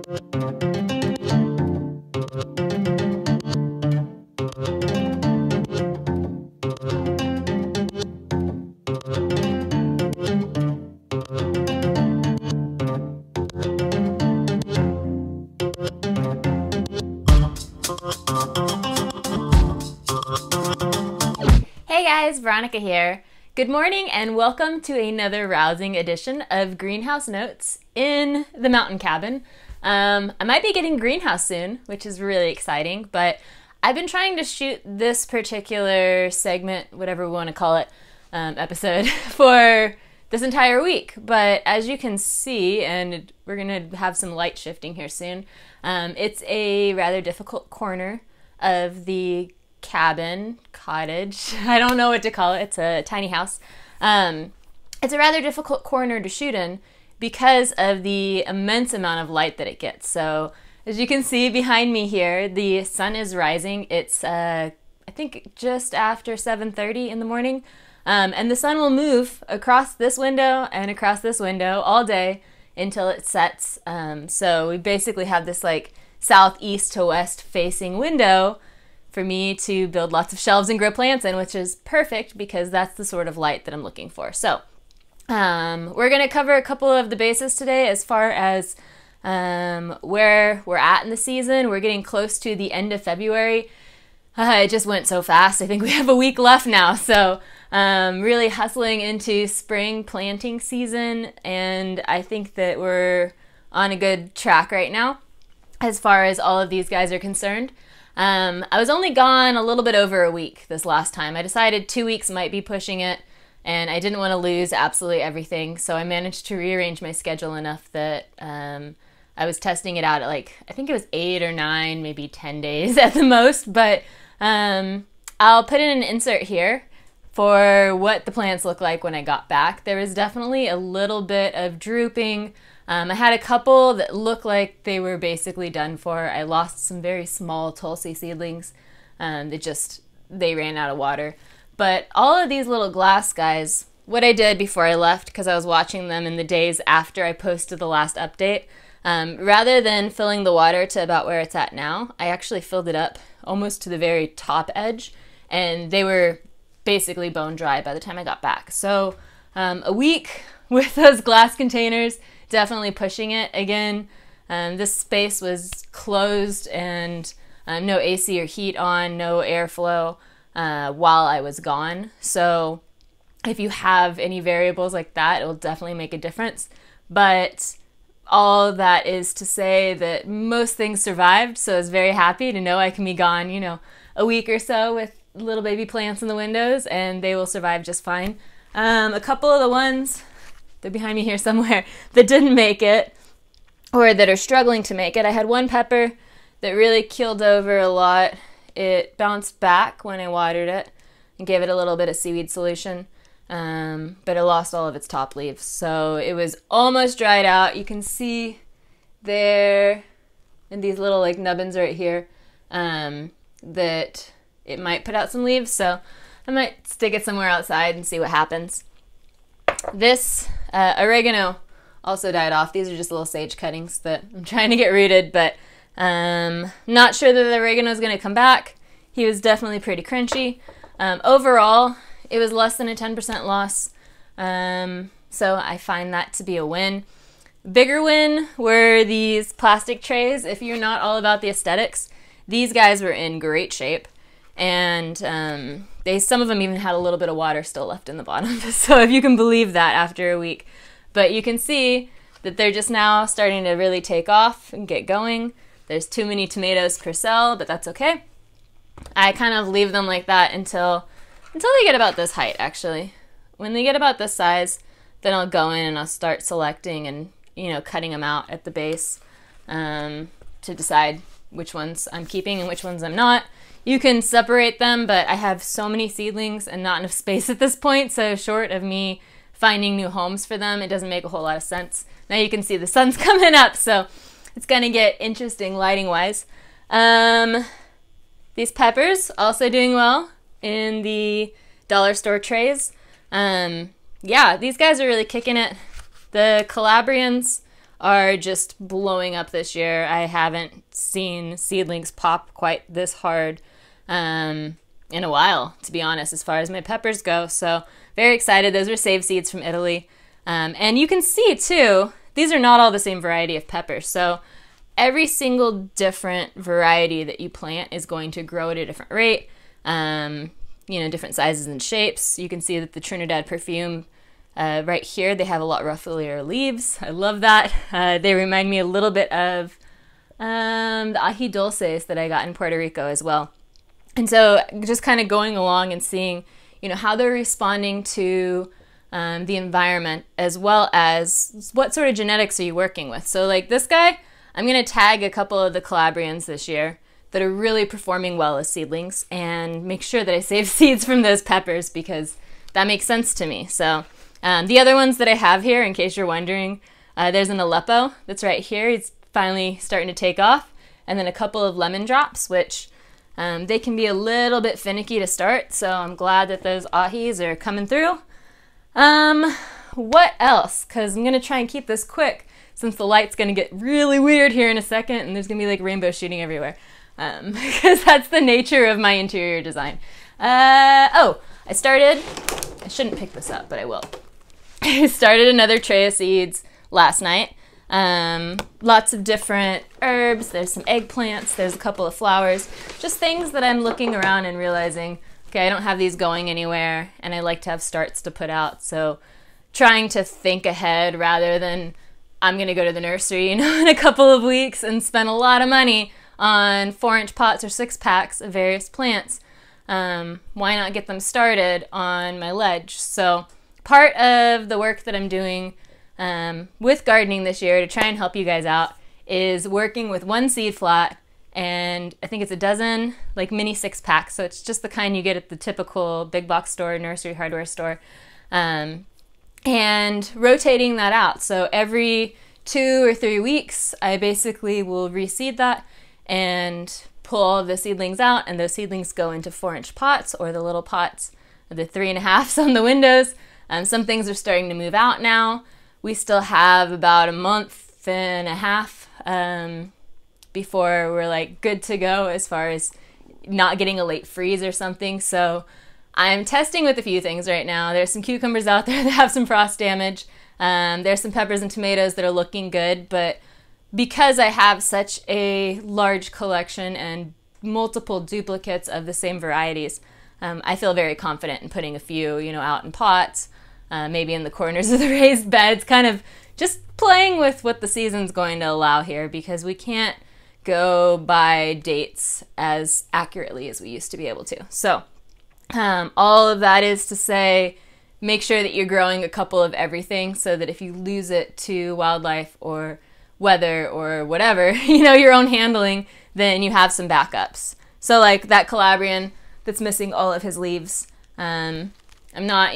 Hey guys, Veronica here. Good morning and welcome to another rousing edition of Greenhouse Notes in the mountain cabin. I might be getting greenhouse soon, which is really exciting, but I've been trying to shoot this particular segment, whatever we want to call it, episode, for this entire week. But as you can see, and we're going to have some light shifting here soon, it's a rather difficult corner of the cottage. I don't know what to call it. It's a tiny house. It's a rather difficult corner to shoot in because of the immense amount of light that it gets. So as you can see behind me here, the sun is rising. It's I think just after 7:30 in the morning, and the sun will move across this window and across this window all day until it sets. So we basically have this like southeast to west facing window for me to build lots of shelves and grow plants in, which is perfect because that's the sort of light that I'm looking for. So we're going to cover a couple of the bases today as far as where we're at in the season. We're getting close to the end of February. It just went so fast. I think we have a week left now. So really hustling into spring planting season, and I think that we're on a good track right now as far as all of these guys are concerned. I was only gone a little bit over a week this last time. I decided 2 weeks might be pushing it, and I didn't want to lose absolutely everything, so I managed to rearrange my schedule enough that I was testing it out at like, I think it was 8 or 9, maybe 10 days at the most, but I'll put in an insert here for what the plants look like when I got back. There was definitely a little bit of drooping. I had a couple that looked like they were basically done for. I lost some very small Tulsi seedlings. They ran out of water. But all of these little glass guys, what I did before I left, because I was watching them in the days after I posted the last update, rather than filling the water to about where it's at now, I actually filled it up almost to the very top edge, and they were basically bone dry by the time I got back. So a week with those glass containers, definitely pushing it. Again, this space was closed and no AC or heat on, no airflow while I was gone. So if you have any variables like that, it will definitely make a difference. But all that is to say that most things survived, so I was very happy to know I can be gone, a week or so with little baby plants in the windows, and they will survive just fine. A couple of the ones, they're behind me here somewhere, that didn't make it or that are struggling to make it. I had one pepper that really keeled over a lot. It bounced back when I watered it and gave it a little bit of seaweed solution, but it lost all of its top leaves. So it was almost dried out. You can see there in these little like nubbins right here that it might put out some leaves. So I might stick it somewhere outside and see what happens. This oregano also died off. These are just little sage cuttings that I'm trying to get rooted, but not sure that the oregano is going to come back. He was definitely pretty crunchy. Overall, it was less than a 10% loss, so I find that to be a win. Bigger win were these plastic trays. If you're not all about the aesthetics, these guys were in great shape, and some of them even had a little bit of water still left in the bottom. So if you can believe that after a week. But you can see that they're just now starting to really take off and get going. There's too many tomatoes per cell, but that's okay. I kind of leave them like that until they get about this height, actually. When they get about this size, then I'll go in and I'll start selecting and, cutting them out at the base to decide which ones I'm keeping and which ones I'm not. You can separate them, but I have so many seedlings and not enough space at this point, so short of me finding new homes for them, it doesn't make a whole lot of sense. Now you can see the sun's coming up, so it's going to get interesting lighting-wise. These peppers also doing well in the dollar store trays. Yeah, these guys are really kicking it. The Calabrians are just blowing up this year. I haven't seen seedlings pop quite this hard in a while, to be honest, as far as my peppers go. So very excited. Those were saved seeds from Italy. And you can see too, these are not all the same variety of peppers. So every single different variety that you plant is going to grow at a different rate, different sizes and shapes. You can see that the Trinidad perfume right here, they have a lot roughlier leaves. I love that. They remind me a little bit of the ají dulces that I got in Puerto Rico as well. And so just kind of going along and seeing, how they're responding to the environment, as well as what sort of genetics are you working with. So like this guy, I'm going to tag a couple of the Calabrians this year that are really performing well as seedlings and make sure that I save seeds from those peppers because that makes sense to me. So the other ones that I have here, in case you're wondering, there's an Aleppo that's right here. He's finally starting to take off. And then a couple of lemon drops, which they can be a little bit finicky to start. So I'm glad that those ahis are coming through. What else? Because I'm going to try and keep this quick since the light's going to get really weird here in a second and there's going to be like rainbow shooting everywhere. Because that's the nature of my interior design. I shouldn't pick this up, but I will. I started another tray of seeds last night. Lots of different herbs. There's some eggplants. There's a couple of flowers. Just things that I'm looking around and realizing, okay, I don't have these going anywhere, and I like to have starts to put out. So trying to think ahead rather than I'm going to go to the nursery, in a couple of weeks and spend a lot of money on 4-inch pots or 6-packs of various plants. Why not get them started on my ledge? So part of the work that I'm doing with gardening this year to try and help you guys out is working with one seed flat, and I think it's a dozen like mini 6-packs. So it's just the kind you get at the typical big box store, nursery hardware store, and rotating that out. So every 2 or 3 weeks, I basically will reseed that and pull all of the seedlings out, and those seedlings go into 4-inch pots or the little pots, the 3.5s on the windows. Some things are starting to move out now. We still have about a month and a half before we're like good to go as far as not getting a late freeze or something. So I'm testing with a few things right now. There's some cucumbers out there that have some frost damage. There's some peppers and tomatoes that are looking good, but because I have such a large collection and multiple duplicates of the same varieties, I feel very confident in putting a few, out in pots, maybe in the corners of the raised beds, kind of just playing with what the season's going to allow here, because we can't go by dates as accurately as we used to be able to. So all of that is to say, make sure that you're growing a couple of everything so that if you lose it to wildlife or weather or whatever, your own handling, then you have some backups. So like that Calabrian that's missing all of his leaves, I'm not,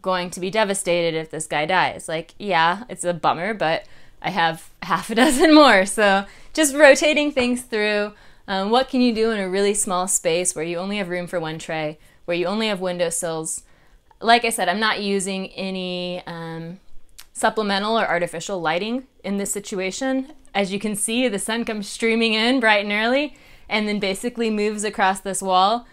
going to be devastated if this guy dies. Like, yeah, it's a bummer, but I have half a dozen more. So just rotating things through. What can you do in a really small space where you only have room for one tray, where you only have windowsills? Like I said, I'm not using any supplemental or artificial lighting in this situation. As you can see, the sun comes streaming in bright and early and then basically moves across this wall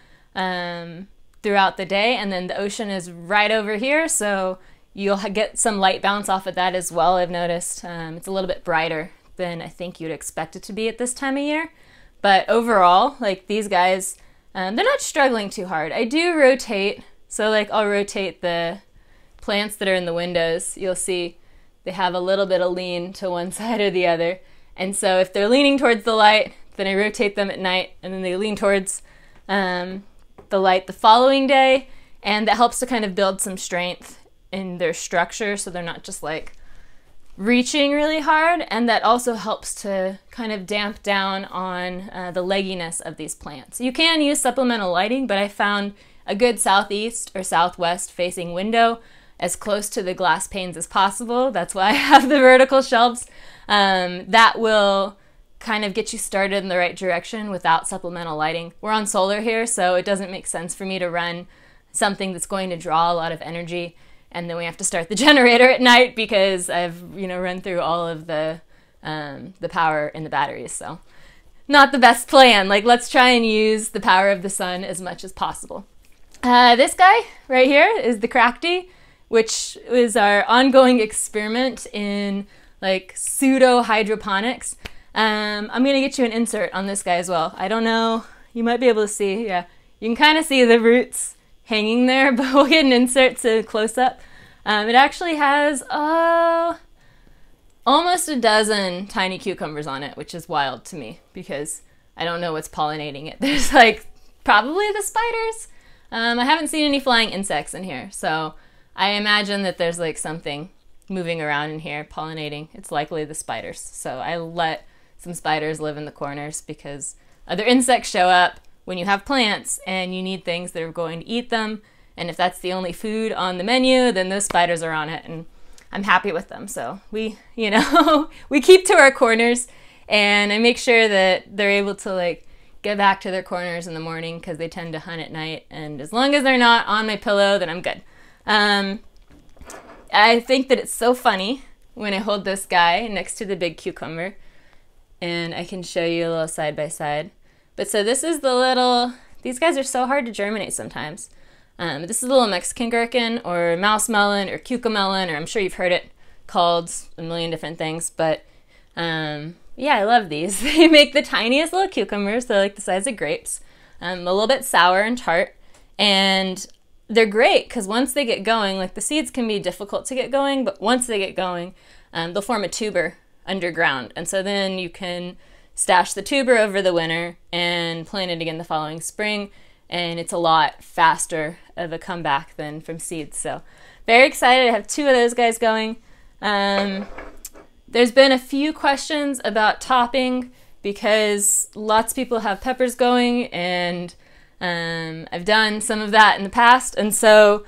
throughout the day, and then the ocean is right over here, so you'll get some light bounce off of that as well. I've noticed it's a little bit brighter than I think you'd expect it to be at this time of year, but overall, like these guys, they're not struggling too hard. I do rotate, so like I'll rotate the plants that are in the windows. You'll see they have a little bit of lean to one side or the other, and so if they're leaning towards the light, then I rotate them at night, and then they lean towards the light the following day, and that helps to kind of build some strength in their structure so they're not just like reaching really hard, and that also helps to kind of damp down on the legginess of these plants. You can use supplemental lighting, but I found a good southeast or southwest facing window as close to the glass panes as possible. That's why I have the vertical shelves. That will kind of get you started in the right direction without supplemental lighting. We're on solar here, so it doesn't make sense for me to run something that's going to draw a lot of energy, and then we have to start the generator at night because I've run through all of the the power in the batteries. So not the best plan. Like, let's try and use the power of the sun as much as possible. This guy right here is the Cracty, which is our ongoing experiment in like pseudo hydroponics. I'm going to get you an insert on this guy as well. I don't know, you might be able to see, yeah, you can kind of see the roots hanging there, but we'll get an insert to close up. It actually has almost a dozen tiny cucumbers on it, which is wild to me because I don't know what's pollinating it. There's like probably the spiders. I haven't seen any flying insects in here, so I imagine that there's like something moving around in here pollinating. It's likely the spiders. So I let some spiders live in the corners because other insects show up when you have plants and you need things that are going to eat them. And if that's the only food on the menu, then those spiders are on it, and I'm happy with them. So we, you know, we keep to our corners, and I make sure that they're able to like get back to their corners in the morning because they tend to hunt at night. And as long as they're not on my pillow, then I'm good. I think that it's so funny when I hold this guy next to the big cucumber, and I can show you a little side by side. But so this is the little, these guys are so hard to germinate sometimes. This is a little Mexican gherkin or mouse melon or cucamelon, or I'm sure you've heard it called a million different things. But yeah, I love these. They make the tiniest little cucumbers. They're like the size of grapes, a little bit sour and tart. And they're great because once they get going, like the seeds can be difficult to get going, but once they get going, they'll form a tuber underground. And so then you can stash the tuber over the winter and plant it again the following spring. And it's a lot faster of a comeback than from seeds. So very excited. I have 2 of those guys going. There's been a few questions about topping because lots of people have peppers going, and I've done some of that in the past. And so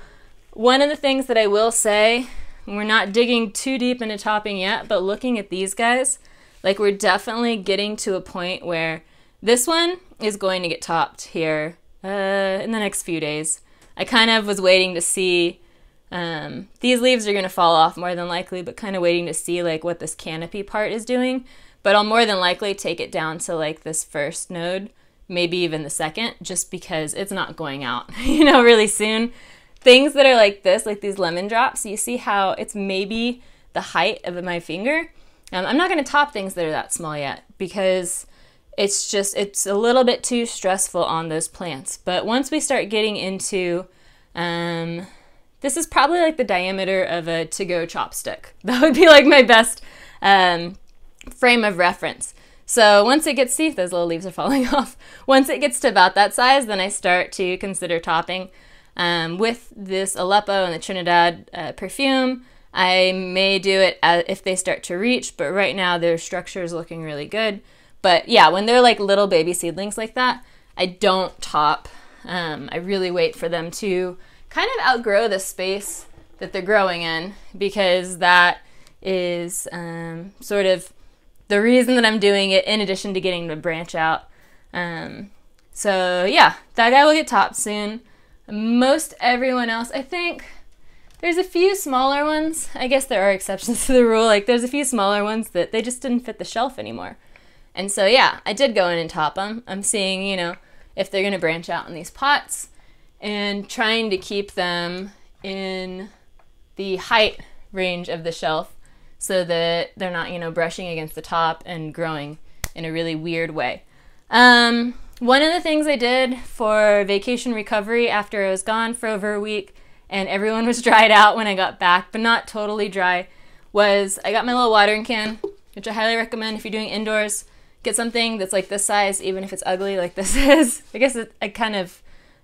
one of the things that I will say, we're not digging too deep into topping yet, but looking at these guys, like we're definitely getting to a point where this one is going to get topped here in the next few days. I kind of was waiting to see, these leaves are going to fall off more than likely, but kind of waiting to see like what this canopy part is doing. But I'll more than likely take it down to like this first node, maybe even the second, just because it's not going out, you know, really soon. Things that are like this, like these lemon drops, you see how it's maybe the height of my finger. I'm not going to top things that are that small yet because it's a little bit too stressful on those plants. But once we start getting into, this is probably like the diameter of a to-go chopstick. That would be like my best frame of reference. So once it gets, see if those little leaves are falling off. Once it gets to about that size, then I start to consider topping. With this Aleppo and the Trinidad perfume, I may do it if they start to reach, but right now their structure is looking really good. But yeah, when they're like little baby seedlings like that, I don't top. I really wait for them to kind of outgrow the space that they're growing in, because that is sort of the reason that I'm doing it, in addition to getting the branch out. So yeah, that guy will get topped soon. Most everyone else, I think there's a few smaller ones. I guess there are exceptions to the rule. Like there's a few smaller ones that they just didn't fit the shelf anymore. And so yeah, I did go in and top them. I'm seeing, you know, if they're going to branch out in these pots and trying to keep them in the height range of the shelf so that they're not, you know, brushing against the top and growing in a really weird way. One of the things I did for vacation recovery after I was gone for over a week and everyone was dried out when I got back, but not totally dry, was I got my little watering can, which I highly recommend if you're doing indoors. Get something that's like this size, even if it's ugly like this is. I guess I kind of,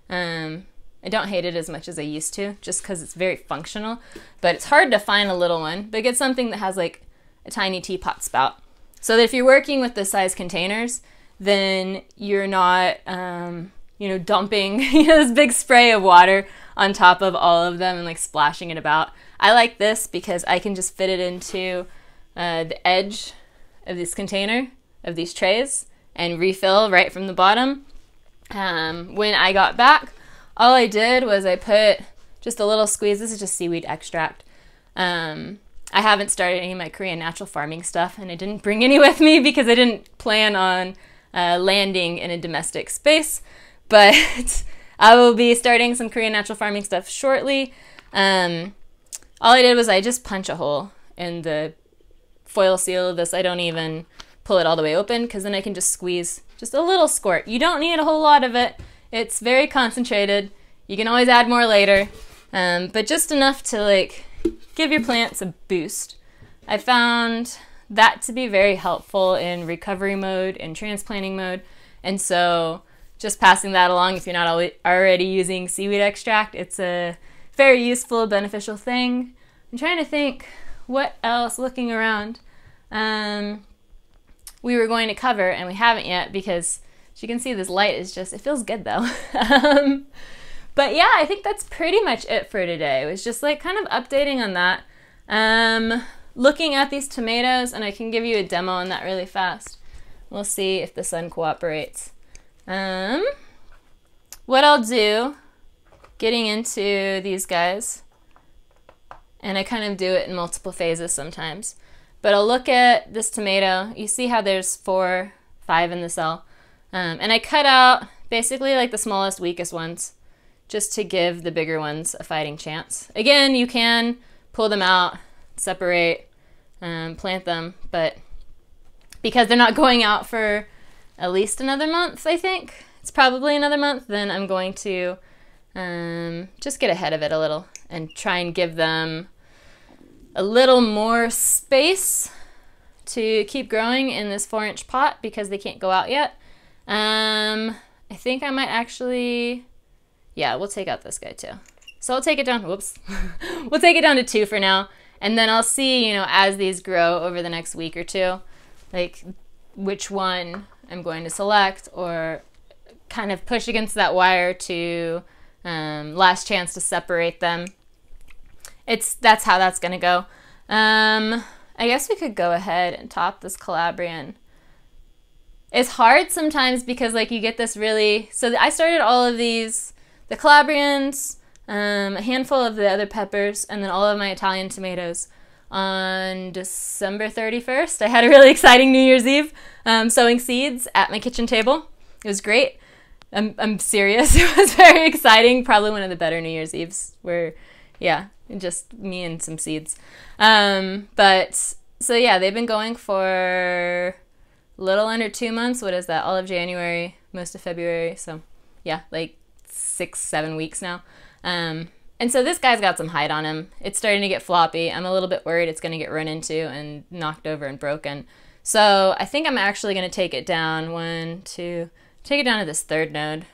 I don't hate it as much as I used to, just because it's very functional. But it's hard to find a little one. But get something that has like a tiny teapot spout. So that if you're working with this size containers, then you're not, you know, dumping this big spray of water on top of all of them and like splashing it about. I like this because I can just fit it into the edge of this container, of these trays, and refill right from the bottom. When I got back, all I did was I put just a little squeeze. This is just seaweed extract. I haven't started any of my Korean natural farming stuff, and I didn't bring any with me because I didn't plan on landing in a domestic space, but I will be starting some Korean natural farming stuff shortly. All I did was I just punch a hole in the foil seal of this. I don't even pull it all the way open because then I can just squeeze just a little squirt. You don't need a whole lot of it. It's very concentrated. You can always add more later, but just enough to like give your plants a boost. I found that to be very helpful in recovery mode and transplanting mode, and so just passing that along if you're not already using seaweed extract, it's a very useful, beneficial thing. I'm trying to think what else, looking around, we were going to cover, and we haven't yet because, as you can see, this light is just, it feels good though. But yeah, I think that's pretty much it for today. It was just like kind of updating on that. Looking at these tomatoes, and I can give you a demo on that really fast. We'll see if the sun cooperates. What I'll do, getting into these guys, and I kind of do it in multiple phases sometimes, but I'll look at this tomato. You see how there's 4, 5 in the cell, and I cut out basically like the smallest, weakest ones just to give the bigger ones a fighting chance. Again, you can pull them out, separate, plant them, but because they're not going out for at least another month, I think it's probably another month, then I'm going to just get ahead of it a little and try and give them a little more space to keep growing in this 4-inch pot because they can't go out yet. I think I might actually, yeah, we'll take out this guy too. So I'll take it down, whoops. We'll take it down to 2 for now, and then I'll see, you know, as these grow over the next week or 2, like which one I'm going to select or kind of push against that wire to last chance to separate them. That's how that's gonna go. I guess we could go ahead and top this Calabrian. It's hard sometimes because like you get this really, so I started all of these, the Calabrians, a handful of the other peppers, and then all of my Italian tomatoes on December 31st. I had a really exciting New Year's Eve sowing seeds at my kitchen table. It was great. I'm serious. It was very exciting. Probably one of the better New Year's Eves where, yeah, just me and some seeds. But so yeah, they've been going for a little under 2 months. What is that? All of January, most of February. So yeah, like 6, 7 weeks now. And so this guy's got some height on him. It's starting to get floppy. I'm a little bit worried it's going to get run into and knocked over and broken. So I think I'm actually going to take it down take it down to this 3rd node.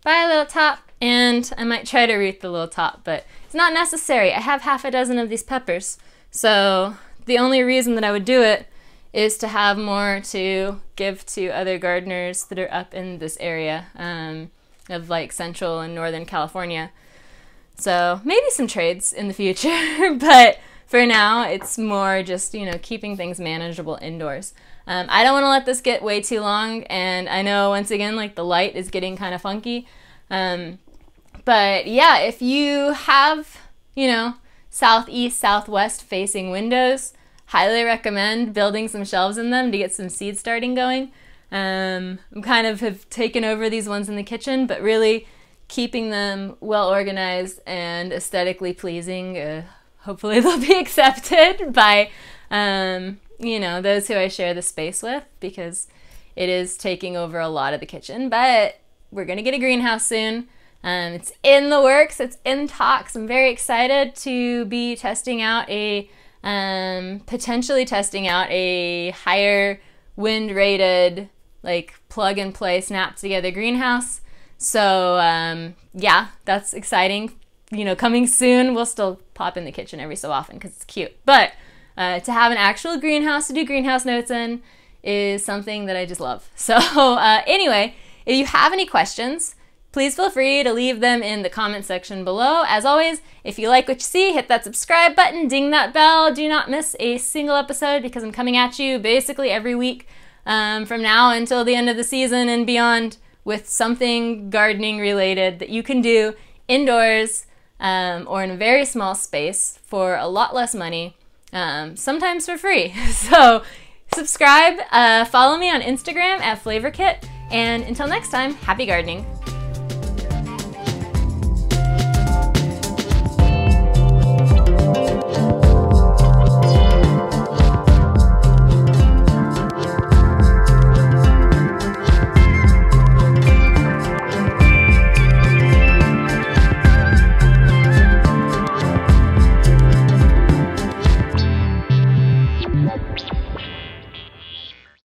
Buy a little top, and I might try to root the little top, but it's not necessary. I have half a dozen of these peppers. So the only reason that I would do it is to have more to give to other gardeners that are up in this area of like Central and Northern California. So maybe some trades in the future, but for now it's more just, you know, keeping things manageable indoors. I don't want to let this get way too long, and I know once again like the light is getting kind of funky. But yeah, if you have, you know, southeast, southwest facing windows, highly recommend building some shelves in them to get some seed starting going. I'm kind of have taken over these ones in the kitchen, but really keeping them well organized and aesthetically pleasing. Hopefully they'll be accepted by, you know, those who I share the space with, because it is taking over a lot of the kitchen. But we're going to get a greenhouse soon. It's in the works. It's in talks. I'm very excited to be testing out potentially testing out a higher wind rated, like plug and play, snap together greenhouse. So yeah, that's exciting. You know, coming soon. We'll still pop in the kitchen every so often because it's cute. But to have an actual greenhouse to do greenhouse notes in is something that I just love. So anyway, if you have any questions, please feel free to leave them in the comment section below. As always, if you like what you see, hit that subscribe button, ding that bell. Do not miss a single episode because I'm coming at you basically every week from now until the end of the season and beyond with something gardening related that you can do indoors or in a very small space for a lot less money sometimes for free. So subscribe, follow me on Instagram at FlavorKit, and until next time, happy gardening.